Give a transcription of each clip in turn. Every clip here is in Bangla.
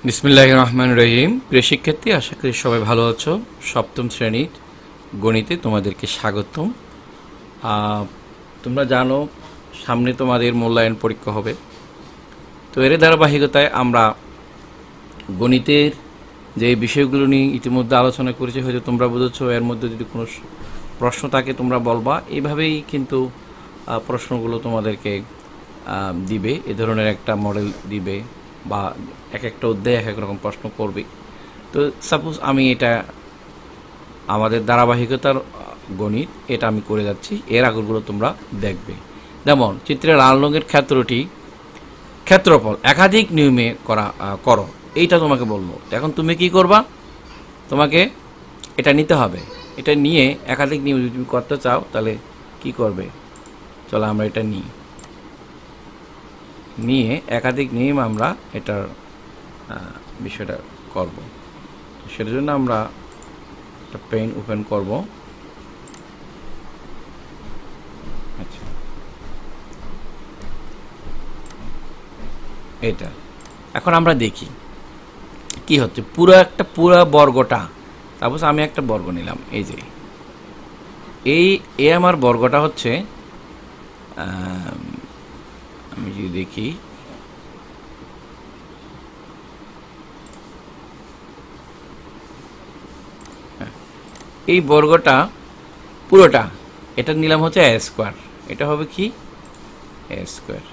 বিসমিল্লাহির রহমানির রহিম। প্রিয় শিক্ষার্থী, আশা করি সবাই ভালো আছো। সপ্তম শ্রেণীর গণিতে তোমাদেরকে স্বাগতম। তোমরা জানো সামনে তোমাদের মূল্যায়ন পরীক্ষা হবে, তো এর ধারাবাহিকতায় আমরা গণিতের যে বিষয়গুলো নিয়ে ইতিমধ্যে আলোচনা করেছি, হয়তো তোমরা বুঝেছো। এর মধ্যে যদি কোনো প্রশ্ন থাকে তোমরা বলবা, এইভাবেই কিন্তু প্রশ্নগুলো তোমাদেরকে দিবে। এ ধরনের একটা মডেল দিবে বা এক একটা অধ্যায়ে এক এক রকম প্রশ্ন করবে। তো সাপোজ আমি এটা আমাদের ধারাবাহিকতার গণিত এটা আমি করে যাচ্ছি, এর আগরগুলো তোমরা দেখবে। যেমন চিত্রে লাল রঙের ক্ষেত্রফল একাধিক নিয়মে করো, এইটা তোমাকে বলবো। এখন তুমি কি করবা? তোমাকে এটা নিতে হবে। এটা নিয়ে একাধিক নিয়ম যদি তুমি করতে চাও তাহলে কি করবে? চলো আমরা এটা নিয়ে একাধিক নিয়ম আমরা এটার বিষয়টা করব। সেটার জন্য আমরা একটা পেন ওপেন করব। আচ্ছা, এটা এখন আমরা দেখি কি হচ্ছে। পুরো বর্গটা, সাপোজ আমি একটা বর্গ নিলাম, এই যে এই আমার বর্গটা হচ্ছে, আমি যদি দেখি এই বর্গটা পুরোটা, এটা নিলাম হচ্ছে এ স্কোয়ার। এটা হবে কি? এ স্কোয়ার।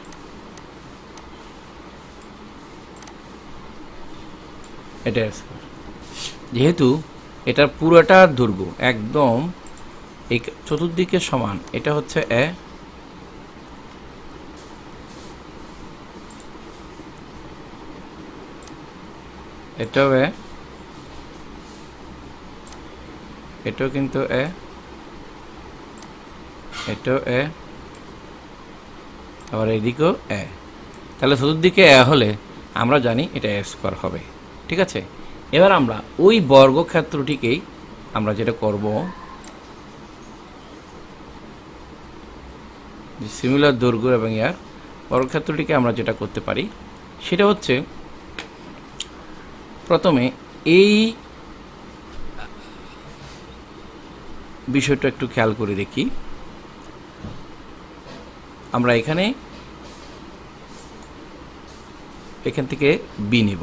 এটা স্কোয়ার। যেহেতু এটার পুরোটা দৈর্ঘ্য একদম এই চতুর্দিকে সমান, এটা হচ্ছে এ, এটাও এ, এটাও কিন্তু এ, এটাও এ, আবার এদিকেও এ। তাহলে চতুর্দিকে এ হলে আমরা জানি এটা এ স্কোয়ার হবে। ঠিক আছে, এবার আমরা ওই বর্গক্ষেত্রটিকেই আমরা যেটা করব, সিমিলার দৈর্ঘ্য এবং ইয়ার বর্গক্ষেত্রটিকে আমরা যেটা করতে পারি সেটা হচ্ছে, প্রথমে এই বিষয়টা একটু খেয়াল করে দেখি। আমরা এখান থেকে বি নেব।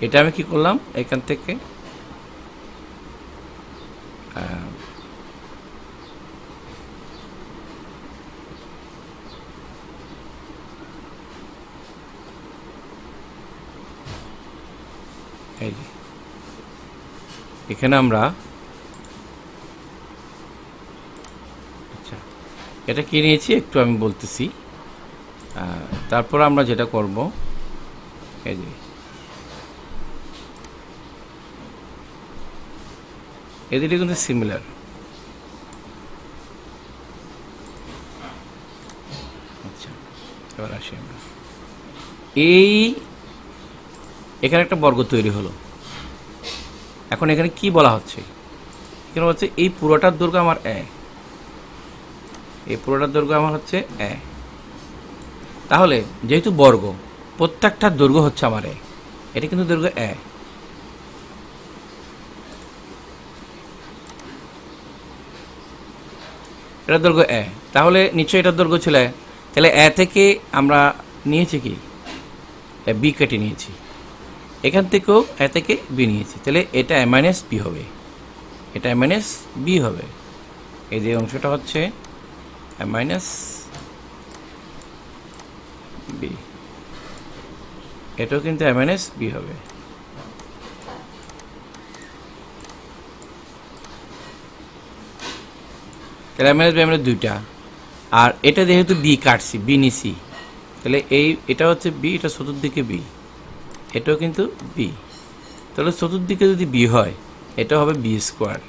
এটা আমি কি করলাম? এখান থেকে এই যে এখানে আমরা, আচ্ছা এটা কি নিয়েছি একটু আমি বলতেছি। তারপর আমরা যেটা করব, এই যে এদিকে কিন্তু সিমিলার। আচ্ছা, এবার আসি আমরা এখানে একটা বর্গ তৈরি হলো। এখন এখানে কি বলা হচ্ছে? এখানে হচ্ছে এই পুরোটার দৈর্ঘ্য আমার এ, এই পুরোটার দৈর্ঘ্য আমার হচ্ছে এ। তাহলে যেহেতু বর্গ, প্রত্যেকটার দৈর্ঘ্য হচ্ছে আমার এ, এটা কিন্তু দৈর্ঘ্য এ। এটার দৈর্ঘ্য এ, তাহলে নিশ্চয়ই এটার দৈর্ঘ্য ছিল এ। তাহলে এ থেকে আমরা নিয়েছি কি? বি কেটে নিয়েছি। এখান থেকেও এ থেকে বি নিয়েছি, তাহলে এটা এ মাইনাস বি হবে, এটা এ মাইনাস বি হবে। এই যে অংশটা হচ্ছে এ মাইনাস বি, এটাও কিন্তু এ মাইনাস বি হবে। তাহলে এ মাইনাস বি আমরা দুইটা, আর এটা যেহেতু বি কাটছি, বি নিছি, তাহলে এটা হচ্ছে বি, এটা চতুর্দিকে বি, এটাও কিন্তু বি। তাহলে চতুর্দিকে যদি বি হয়, এটা হবে বি স্কোয়ার।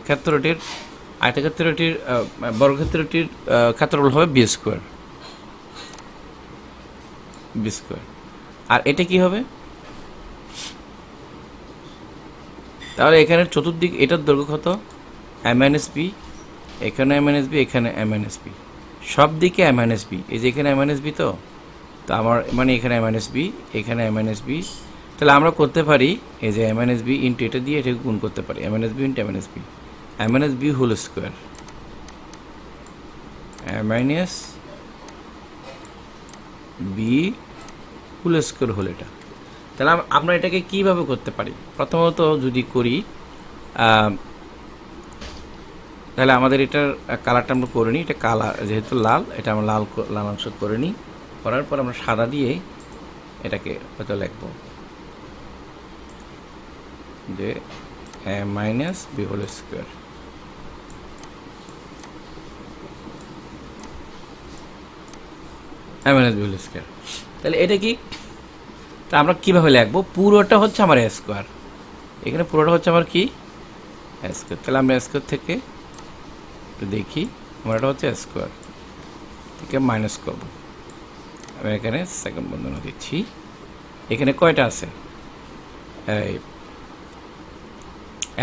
ক্ষেত্রটির আয়তক্ষেত্রটির বর্গক্ষেত্রটির ক্ষেত্রফল হবে বি স্কোয়ার। B square. আর এটা কি হবে? তাহলে এখানে চতুর্দিক এটার দৈর্ঘ্য কত? এম মাইনাস বি, এখানে এম মাইনাস বি, এখানে এম মাইনাস বি, সব দিকে এম মাইনাস বি। এই যে এখানে এম মাইনাস বি, তো আমার মানে এখানে এম মাইনাস বি, এখানে এম মাইনাস বি। তাহলে আমরা করতে পারি এই যে এম মাইনাস বি ইন্টু এটা দিয়ে এটাকে গুণ করতে পারি, M minus B into M minus B, M minus B whole square, M minus B whole square হল এটা। তাহলে আমরা এটাকে কীভাবে করতে পারি? প্রথমত যদি করি তাহলে আমাদের এটার কালারটা আমরা করে নিই। এটা কালার যেহেতু লাল, এটা আমরা লাল অংশ করে নিই। করার পর আমরা সাদা দিয়ে এটাকে হয়তো লিখব যে M minus B whole square, M minus B whole square. তাহলে এটা কি? তা আমরা কীভাবে লিখবো? পুরোটা হচ্ছে আমার এ স্কোয়ার, এখানে পুরোটা হচ্ছে আমার কি? এ স্কোয়ার। তাহলে আমরা স্কোয়ার থেকে একটু দেখি, আমার এটা হচ্ছে স্কোয়ার থেকে মাইনাস করবো। আমি এখানে সেকেন্ড বন্ধনী দিচ্ছি। এখানে কয়টা আছে? এই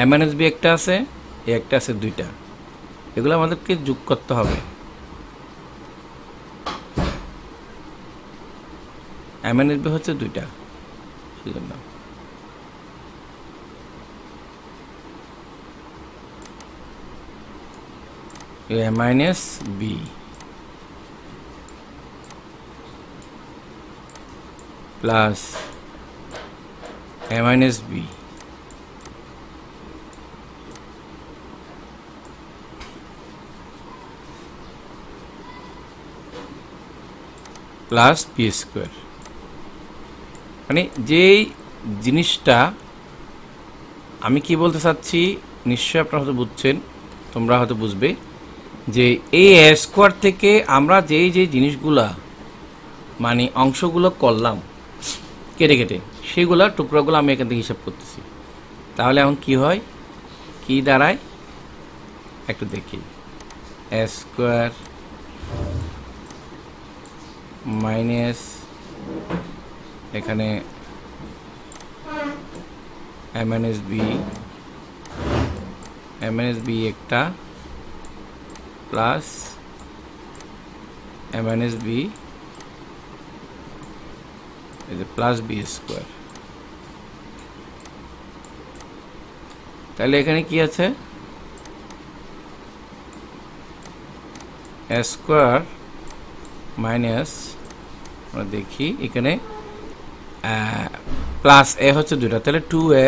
এম মাইনাস বি একটা আছে, এ একটা আছে, দুইটা। এগুলো আমাদেরকে যোগ করতে হবে। এম মাইনাস বি হচ্ছে দুইটা, সেজন্য M minus B plus A minus B plus B square. মানে যেই জিনিসটা আমি কি বলতে চাচ্ছি নিশ্চয়ই আপনারা হয়তো বুঝছেন, তোমরা হয়তো বুঝবে যে এই এ স্কোয়ার থেকে আমরা যেই জিনিসগুলা মানে অংশগুলো করলাম কেটে কেটে, সেগুলা টুকরোগুলো আমি এখান থেকে হিসাব করতেছি। তাহলে এখন কি হয়, কি দাঁড়ায় একটু দেখি। এ স্কোয়ার মাইনাস এখানে এম মাইনাস বি একটা plus M minus B plus B square. তাহলে এখানে কি আছে? এ স্কোয়ার মাইনাস, আমরা দেখি এখানে প্লাস এ হচ্ছে দুটা, তাহলে 2a,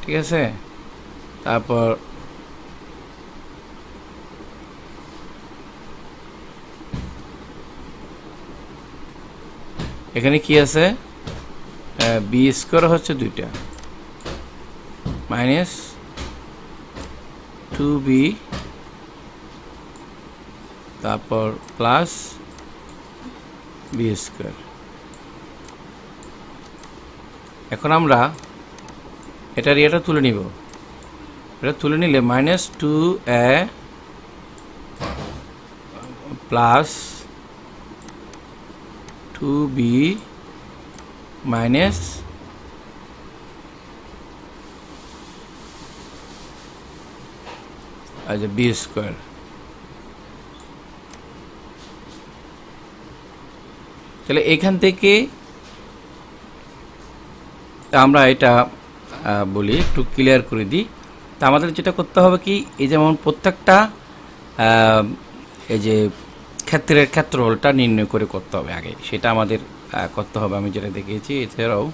ঠিক আছে। তারপর এখানে কি আছে? বি স্কোয়ার হচ্ছে দুইটা মাইনাস 2b, তারপর প্লাস বি স্কোয়ার। এখন আমরা এটার ইয়েটা তুলে নিব। এটা তুলে নিলে minus 2a plus 2b minus আচ্ছা বি স্কোয়ার। তাহলে এখান থেকে আমরা এটা বলি, একটু ক্লিয়ার করে দিই। তা আমাদের যেটা করতে হবে কি, এই যেমন প্রত্যেকটা এই যে ক্ষেত্রের ক্ষেত্রফলটা নির্ণয় করে করতে হবে আগে, সেটা আমাদের করতে হবে। আমি যেটা দেখিয়েছি এছাড়াও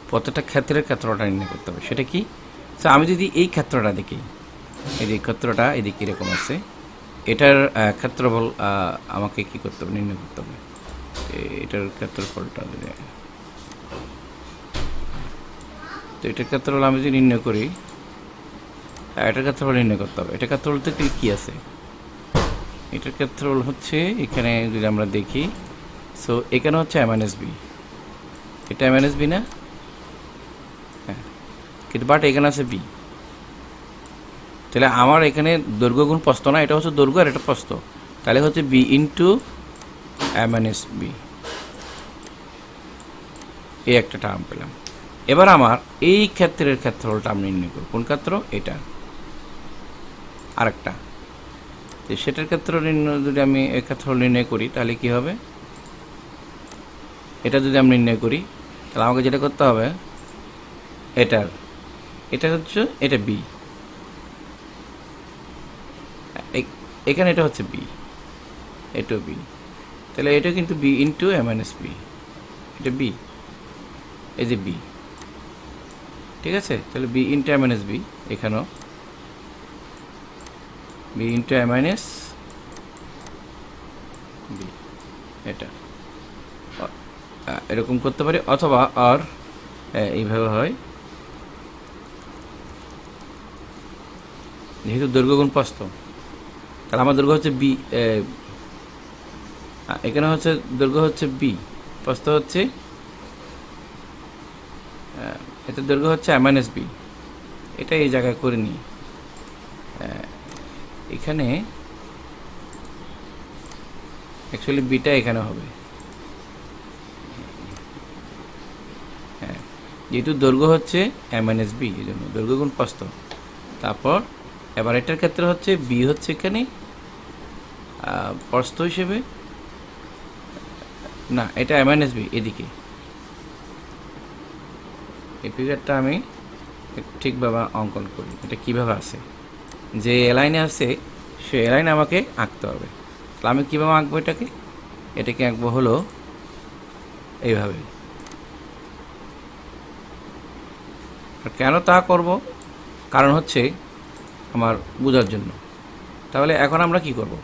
প্রত্যেকটা ক্ষেত্রের ক্ষেত্রটা নির্ণয় করতে হবে। সেটা কি? তো আমি যদি এই ক্ষেত্রটা দেখি, এই যে ক্ষেত্রটা এদিকে এরকম আছে, এটার ক্ষেত্রফল আমাকে কি করতে হবে? নির্ণয় করতে হবে। এটার ক্ষেত্রফলটা তো এটার ক্ষেত্রফল আমি যদি নির্ণয় করি, এটার ক্ষেত্রফল নির্ণয় করতে হবে। এটার ক্ষেত্রফল থেকে কি আছে? এটার ক্ষেত্রফল হচ্ছে এখানে যদি আমরা দেখি, সো এখানে হচ্ছে এম মাইনাস বি, এটা এম মাইনাস বি না? হ্যাঁ, কিন্তু বাট এখানে আছে বি। তাহলে আমার এখানে দৈর্ঘ্য গুণ প্রস্থ না, এটা হচ্ছে দৈর্ঘ্য আর এটা প্রস্থ। তাহলে হচ্ছে বি ইন্টু এ মাইনাস বি, এই একটা টার্ম পেলাম। এবার আমার এই ক্ষেত্রের ক্ষেত্রফলটা আমি নির্ণয় করব। কোন ক্ষেত্র? এটা আরেকটা। তো সেটার ক্ষেত্র নির্ণয় যদি আমি এই ক্ষেত্রফল নির্ণয় করি তাহলে কি হবে? এটা যদি আমি নির্ণয় করি তাহলে আমাকে যেটা করতে হবে, এটা হচ্ছে এটা বি, এখানে এটা হচ্ছে বি, এটাও বি, তাহলে এটা কিন্তু বি ইন্টু এ মাইনাস বি, এটা বি, এই যে বি, ঠিক আছে? তাহলে বি ইন্টু এ মাইনাস বি, এখানেও বি ইন্টু এ মাইনাস বি, এটা এরকম করতে পারি, অথবা আর এইভাবে হয়, যেহেতু দৈর্ঘ্য গুণ প্রস্থ, তাহলে আমার দৈর্ঘ্য হচ্ছে বি, এখানে হচ্ছে দৈর্ঘ্য হচ্ছে বি, প্রস্থ হচ্ছে, এতে দৈর্ঘ্য হচ্ছে এ মাইনাস বি, এটা এই জায়গায় করে নিই। এখানে অ্যাকচুয়ালি বিটা এখানে হবে, হ্যাঁ, যেহেতু দৈর্ঘ্য হচ্ছে এ মাইনাস বি, এই জন্য দৈর্ঘ্য গুণ প্রস্থ। তারপর এবার এটার ক্ষেত্রে হচ্ছে বি হচ্ছে এখানে প্রস্থ হিসেবে, না এটা এ মাইনাস বি, এদিকে এই ফিগারটা আমি ঠিকভাবে অঙ্কন করি। এটা কিভাবে আছে, যে লাইনে আছে সে লাইনে আমাকে আঁকতে হবে। তাহলে আমি কীভাবে আঁকবো এটাকে আঁকবো হলো এইভাবে। কেন তা করব? কারণ হচ্ছে আমার বোঝার জন্য। তাহলে এখন আমরা কি করব?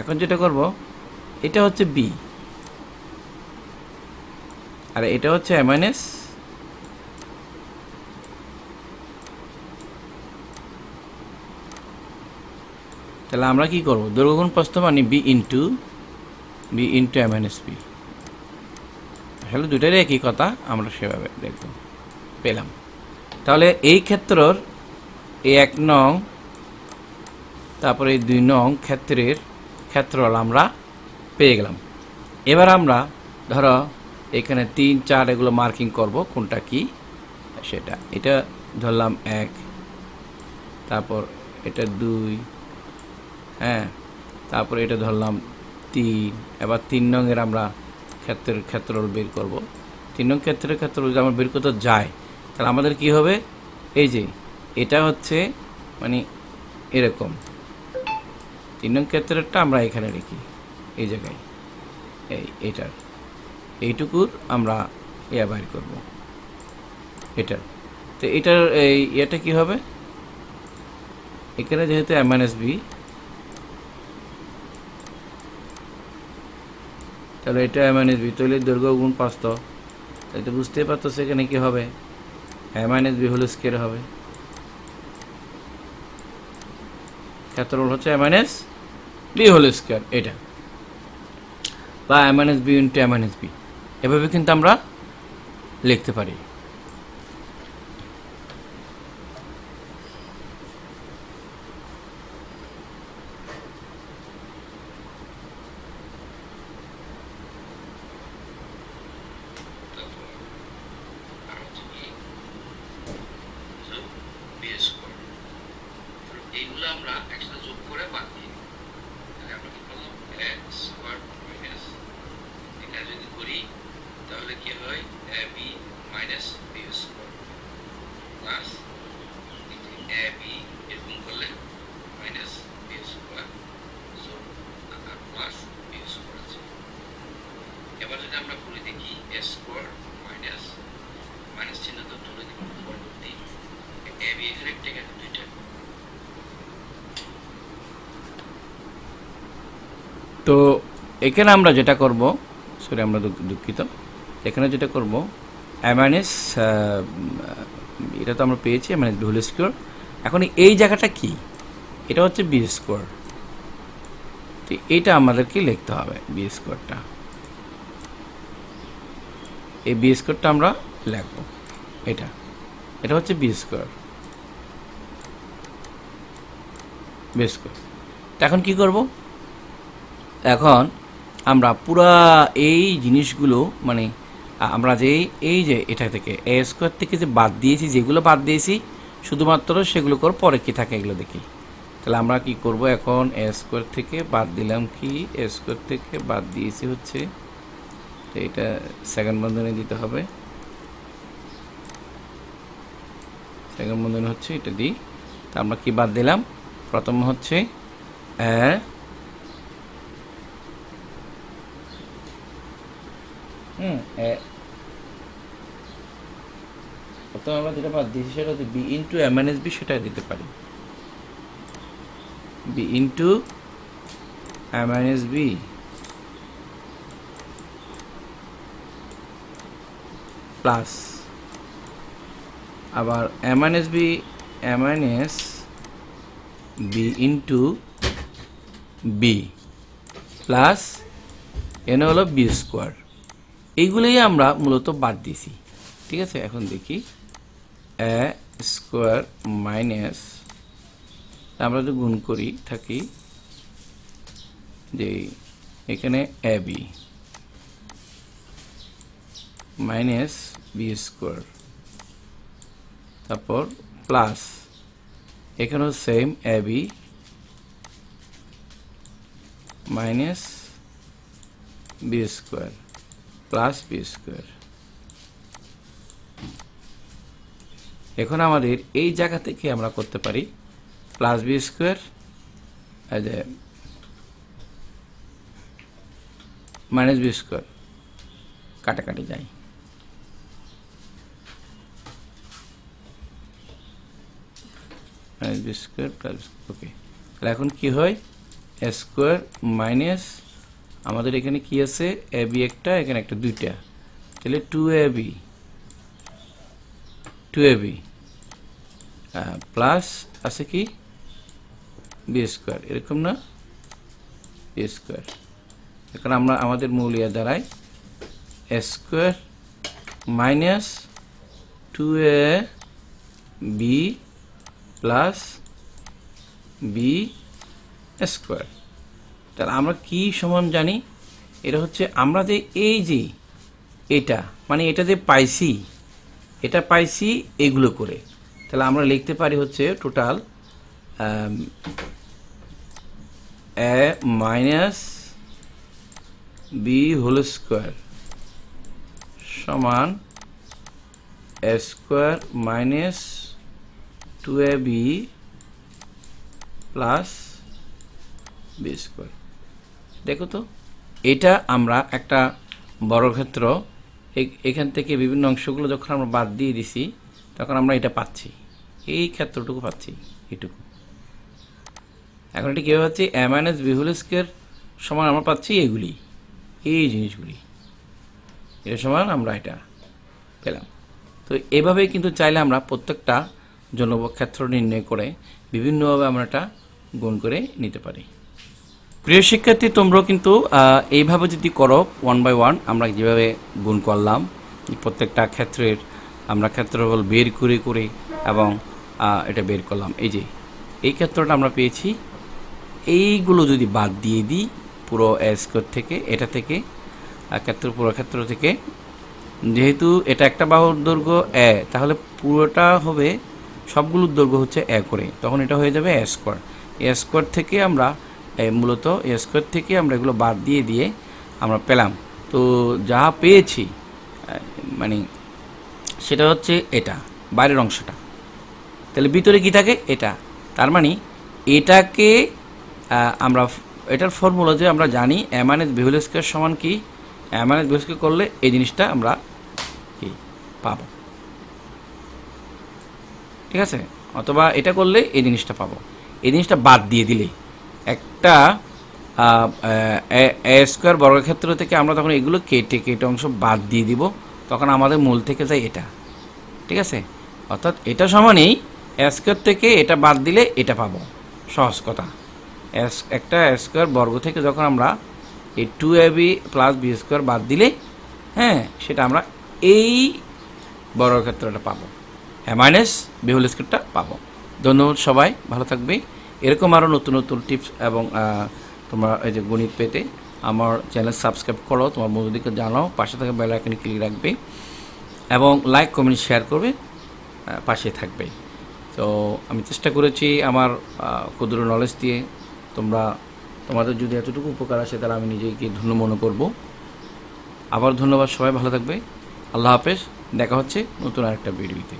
এখন যেটা করব, এটা হচ্ছে বি আর এটা হচ্ছে এ মাইনাস, তাহলে আমরা কি করব? দৈর্ঘ্য গুণ প্রস্থ মানে বি ইন্টু এ মাইনাস বি। আসলে দুটারই একই কথা, আমরা সেভাবে দেখব, পেলাম। তাহলে এই ক্ষেত্রের এই 1 নং তারপরে এই 2 নং ক্ষেত্রের ক্ষেত্রফল আমরা পেয়ে গেলাম। এবার আমরা ধরো এখানে 3, 4 এগুলো মার্কিং করব, কোনটা কি সেটা। এটা ধরলাম 1, তারপর এটা 2, হ্যাঁ, তারপরে এটা ধরলাম 3। এবার 3 নংয়ের আমরা ক্ষেত্রফল বের করব। 3 নং ক্ষেত্রফল যদি আমরা বের করতে যাই তাহলে আমাদের কি হবে? এই যে এটা হচ্ছে মানে এরকম, 3 নং ক্ষেত্রটা আমরা এখানে রেখি, এই জায়গায় এটার এইটুকুর আমরা বাইর করব এটার। তো এটার এটা কি হবে? এখানে যেহেতু এ মাইনাস বি, তাহলে এটা এ মাইনাস বি, তাহলে দৈর্ঘ্য গুণ প্রস্থ, তাই তো বুঝতেই পারতো সেখানে কি হবে? এ মাইনাস বি হোল স্কয়ার হবে। ক্ষেত্রফল হচ্ছে এ মাইনাস বি হোল স্কয়ার, এটা, বা এ মাইনাস বি ইন্টু এ মাইনাস বি, এভাবে কিন্তু আমরা লিখতে পারি। এইগুলো আমরা একসাথে যোগ করে বাদ দিই, তাহলে আমরা কি করলাম? x স্কয়ার মাইনাস, এটা যদি করি তাহলে কি হয়? ab minus b square plus ab এরকম করলে মাইনাস b স্কয়ার যোগ প্লাস b স্কয়ার আছে। এবার যদি আমরা করে দেখি a স্কয়ার মাইনাস মাইনাস চিহ্ন তো তুলে দিব পরবর্তী, ab এখানে একটা এখানে দুইটা। তো এখানে আমরা যেটা করব, সরি আমরা দুঃখিত, এখানে যেটা করব এ মাইনাস, এটা তো আমরা পেয়েছি এ মাইনাস বি হোল স্কয়ার। এখন এই জায়গাটা কি? এটা হচ্ছে বি স্কয়ার, তো এইটা আমাদেরকে লিখতে হবে বি স্কয়ারটা, এই বি স্কয়ারটা আমরা লিখব, এটা হচ্ছে বি স্কয়ার, বি স্কয়ার। এখন কি করব? এখন আমরা পুরা এই জিনিসগুলো মানে আমরা যে এই যে এটা থেকে এ স্কোয়ার থেকে যে বাদ দিয়েছি, যেগুলো বাদ দিয়েছি শুধুমাত্র সেগুলো করে পরে কি থাকে এগুলো দেখি। তাহলে আমরা কি করব, এখন এ স্কোয়ার থেকে বাদ দিলাম কি, এ স্কোয়ার থেকে বাদ দিয়েছি হচ্ছে এটা সেকেন্ড বন্ধনী দিতে হবে, সেকেন্ড বন্ধনী হচ্ছে এটা দিই। তা আমরা কি বাদ দিলাম, প্রথম হচ্ছে প্রথমে আমরা যেটা বাদ দিয়েছি সেটা হচ্ছে B into M minus B, সেটা দিতে পারি B into M minus B plus আবার M minus B into B plus N হলো বি স্কোয়ার। এইগুলোই আমরা মূলত বাদ দিয়েছি, ঠিক আছে। এখন দেখি এ স্কোয়ার মাইনাস, আমরা যদি গুণ করি থাকি যে এখানে A B minus B square, তারপর প্লাস এখানেও same A B minus B square plus B square. এখন আমাদের এই জায়গা থেকে আমরা করতে পারি plus B square minus B square, কাটাকাটি যায়, minus B square plus, okay. তাহলে এখন কি হয়, এ স্কোয়ার মাইনাস আমাদের এখানে কি আছে, এ বি একটা, এখানে একটা, দুইটা, তাহলে টু এ বি প্লাস আছে কি বি স্কোয়ার, এরকম না, বি স্কোয়ার। এখন আমরা আমাদের মূল ইয়ে দাঁড়ায় এ square minus two A B plus B square. তাহলে আমরা কি সমান জানি, এটা হচ্ছে আমরা যে এই যে এটা মানে এটা যে পাইছি, এটা পাইছি এগুলো করে, তাহলে আমরা লিখতে পারি হচ্ছে total A minus B whole square সমান A square minus two A B plus B square. দেখো তো, এটা আমরা একটা বর্গক্ষেত্র এখান থেকে বিভিন্ন অংশগুলো যখন আমরা বাদ দিয়ে দিছি তখন আমরা এটা পাচ্ছি, এই ক্ষেত্রটুকু পাচ্ছি, এটুকু। এখন এটা কীভাবে পাচ্ছি, এ মাইনাস বি হোল স্কোয়ার সমান আমরা পাচ্ছি এগুলি, এই জিনিসগুলি, এর সমান আমরা এটা পেলাম। তো এভাবেই কিন্তু চাইলে আমরা প্রত্যেকটা জনবক ক্ষেত্র নির্ণয় করে বিভিন্নভাবে আমরা এটা গুণ করে নিতে পারি। প্রিয় শিক্ষার্থী, তোমরাও কিন্তু এইভাবে যদি করো 1 বাই 1 আমরা যেভাবে গুণ করলাম প্রত্যেকটা ক্ষেত্রের আমরা ক্ষেত্রফল বের করে করে এবং এটা বের করলাম, এই যে এই ক্ষেত্রটা আমরা পেয়েছি। এইগুলো যদি বাদ দিয়ে দিই পুরো এ স্কোয়ার থেকে, এটা থেকে পুরো ক্ষেত্র থেকে, যেহেতু এটা একটা বাহুর দৈর্ঘ্য এ, তাহলে পুরোটা হবে সবগুলোর দৈর্ঘ্য হচ্ছে এ করে, তখন এটা হয়ে যাবে এ স্কোয়ার। এ স্কোয়ার থেকে আমরা মূলত এ স্কোয়ার থেকে আমরা এগুলো বাদ দিয়ে দিয়ে আমরা পেলাম। তো যা পেয়েছি মানে সেটা হচ্ছে এটা বাইরের অংশটা, তাহলে ভিতরে কি থাকে এটা, তার মানে এটাকে আমরা এটার ফর্মুলা যে আমরা জানি এ মাইনাস বি হোল স্কোয়ার সমান কি, এ মাইনাস বি হোল স্কোয়ার করলে এই জিনিসটা আমরা কি পাবো, ঠিক আছে, অথবা এটা করলে এই জিনিসটা পাবো। এই জিনিসটা বাদ দিয়ে দিলে একটা এ স্কোয়ার বর্গক্ষেত্র থেকে আমরা তখন এগুলো কেটে কেটে অংশ বাদ দিয়ে দিব, তখন আমাদের মূল থেকে যায় এটা, ঠিক আছে। অর্থাৎ এটা সমানই এ স্কোয়ার থেকে এটা বাদ দিলে এটা পাবো, সহজ কথা। একটা স্কোয়ার বর্গ থেকে যখন আমরা এই 2ab প্লাস বি স্কোয়ার বাদ দিলে, হ্যাঁ, সেটা আমরা এই বর্গক্ষেত্রটা পাবো, এ মাইনাস বি হোল স্কোয়ারটা পাবো। ধন্যবাদ সবাই, ভালো থাকবে। এরকম আরও নতুন নতুন টিপস এবং তোমরা এই যে গণিত পেতে আমার চ্যানেল সাবস্ক্রাইব করো, তোমার বন্ধুদেরকে জানাও, পাশে থাকা বেল আইকনে ক্লিক রাখবে এবং লাইক কমেন্ট শেয়ার করবে, পাশে থাকবে। তো আমি চেষ্টা করেছি আমার ক্ষুদ্র নলেজ দিয়ে তোমাদের যদি এতটুকু উপকার আসে তাহলে আমি নিজেকে ধন্য মনে করব। আবার ধন্যবাদ, সবাই ভালো থাকবে, আল্লাহ হাফেজ, দেখা হচ্ছে নতুন আরেকটা ভিডিওতে।